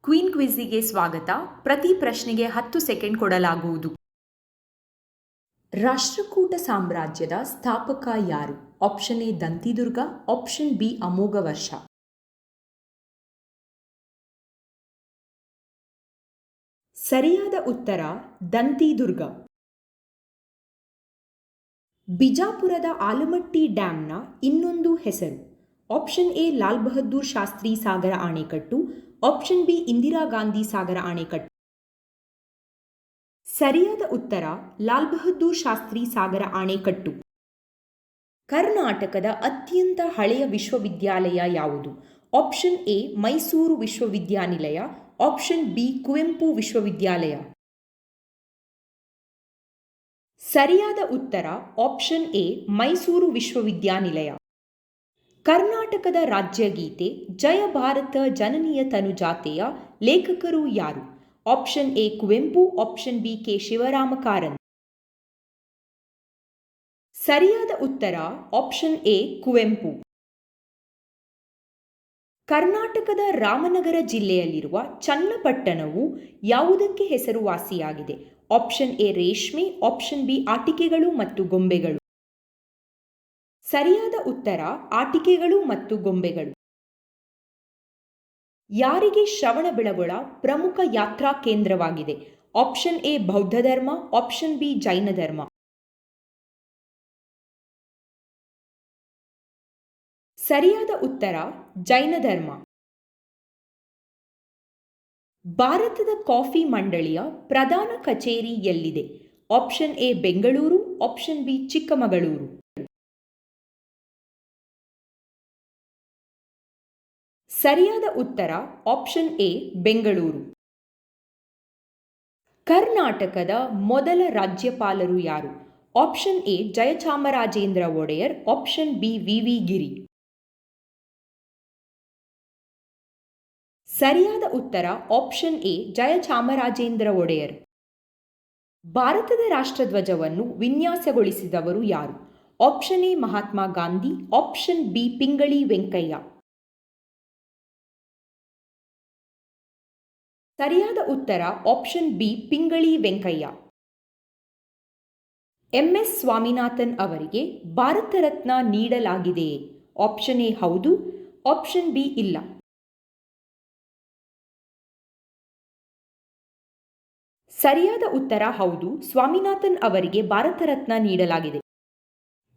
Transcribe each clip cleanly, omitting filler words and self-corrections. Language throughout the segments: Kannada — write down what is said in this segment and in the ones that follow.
ಕ್ವೀನ್ ಕ್ವಿಜ್ಗೆ ಸ್ವಾಗತ. ಪ್ರತಿ ಪ್ರಶ್ನೆಗೆ 10 ಸೆಕೆಂಡ್ ಕೊಡಲಾಗುವುದು. ರಾಷ್ಟ್ರಕೂಟ ಸಾಮ್ರಾಜ್ಯದ ಸ್ಥಾಪಕ ಯಾರು? Option A Dantidurga, option B Amoghavarsha. ಸರಿಯಾದ ಉತ್ತರ ದಂತಿದುರ್ಗ. ಬಿಜಾಪುರದ ಆಲಮಟ್ಟಿ ಡ್ಯಾಂನ ಇನ್ನೊಂದು ಹೆಸರು? ಆಪ್ಷನ್ ಎ ಲಾಲ್ ಬಹದ್ದೂರ್ ಶಾಸ್ತ್ರಿ ಸಾಗರ ಅಣೆಕಟ್ಟು, ಆಪ್ಷನ್ ಬಿ ಇಂದಿರಾ ಗಾಂಧಿ ಸಾಗರ ಅಣೆಕಟ್ಟು. ಸರಿಯಾದ ಉತ್ತರ ಲಾಲ್ ಬಹದ್ದೂರ್ ಶಾಸ್ತ್ರಿ ಸಾಗರ ಅಣೆಕಟ್ಟು. ಕರ್ನಾಟಕದ ಅತ್ಯಂತ ಹಳೆಯ ವಿಶ್ವವಿದ್ಯಾಲಯ ಯಾವುದು? ಆಪ್ಷನ್ ಎ ಮೈಸೂರು ವಿಶ್ವವಿದ್ಯಾನಿಲಯ, ಆಪ್ಷನ್ ಬಿ ಕುವೆಂಪು ವಿಶ್ವವಿದ್ಯಾಲಯ. ಸರಿಯಾದ ಉತ್ತರ ಆಪ್ಷನ್ ಎ ಮೈಸೂರು ವಿಶ್ವವಿದ್ಯಾನಿಲಯ. ಕರ್ನಾಟಕದ ರಾಜ್ಯಗೀತೆ ಜಯ ಭಾರತ ಜನನಿಯ ತನುಜಾತೆಯ ಲೇಖಕರು ಯಾರು? Option A Kuvempu, option B K Shivarama Karanth. ಸರಿಯಾದ ಉತ್ತರ ಆಪ್ಷನ್ ಎ ಕುವೆಂಪು. ಕರ್ನಾಟಕದ ರಾಮನಗರ ಜಿಲ್ಲೆಯಲ್ಲಿರುವ ಚನ್ನಪಟ್ಟಣವು ಯಾವುದಕ್ಕೆ ಹೆಸರುವಾಸಿಯಾಗಿದೆ? ಆಪ್ಷನ್ ಎ ರೇಷ್ಮೆ, ಆಪ್ಷನ್ ಬಿ ಆಟಿಕೆಗಳು ಮತ್ತು ಗೊಂಬೆಗಳು. ಸರಿಯಾದ ಉತ್ತರ ಆಟಿಕೆಗಳು ಮತ್ತು ಗೊಂಬೆಗಳು. ಯಾರಿಗೆ ಶ್ರವಣಬೆಳಗೊಳ ಪ್ರಮುಖ ಯಾತ್ರಾ ಕೇಂದ್ರವಾಗಿದೆ? ಆಪ್ಷನ್ ಎ ಬೌದ್ಧ ಧರ್ಮ, ಆಪ್ಷನ್ ಬಿ ಜೈನ ಧರ್ಮ. ಸರಿಯಾದ ಉತ್ತರ ಜೈನ ಧರ್ಮ. ಭಾರತದ ಕಾಫಿ ಮಂಡಳಿಯ ಪ್ರಧಾನ ಕಚೇರಿ ಎಲ್ಲಿದೆ? Option A Bengaluru, option B Chikkamagaluru. ಸರಿಯಾದ ಉತ್ತರ ಆಪ್ಷನ್ ಎ ಬೆಂಗಳೂರು. ಕರ್ನಾಟಕದ ಮೊದಲ ರಾಜ್ಯಪಾಲರು ಯಾರು? Option A Jayachamarajendra Wodeyar, option B V Giri. ಸರಿಯಾದ ಉತ್ತರ ಆಪ್ಷನ್ ಎ ಜಯಚಾಮರಾಜೇಂದ್ರ ಒಡೆಯರ್. ಭಾರತದ ರಾಷ್ಟ್ರಧ್ವಜವನ್ನು ವಿನ್ಯಾಸಗೊಳಿಸಿದವರು ಯಾರು? Option A Mahatma Gandhi, option B Pingali Venkaiah. ಸರಿಯಾದ ಉತ್ತರ option B Pingali Venkaiah. MS Swaminathan ಅವರಿಗೆ ಭಾರತ ರತ್ನ ನೀಡಲಾಗಿದೆಯೇ? ಆಪ್ಷನ್ ಎ ಹೌದು, ಆಪ್ಷನ್ ಬಿ ಇಲ್ಲ. ಸರಿಯಾದ ಉತ್ತರ ಹೌದು, ಸ್ವಾಮಿನಾಥನ್ ಅವರಿಗೆ ಭಾರತ ರತ್ನ ನೀಡಲಾಗಿದೆ.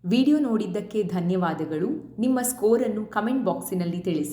ವಿಡಿಯೋ ನೋಡಿದ್ದಕ್ಕೆ ಧನ್ಯವಾದಗಳು. ನಿಮ್ಮ ಸ್ಕೋರನ್ನು ಕಮೆಂಟ್ ಬಾಕ್ಸಿನಲ್ಲಿ ತಿಳಿಸಿ.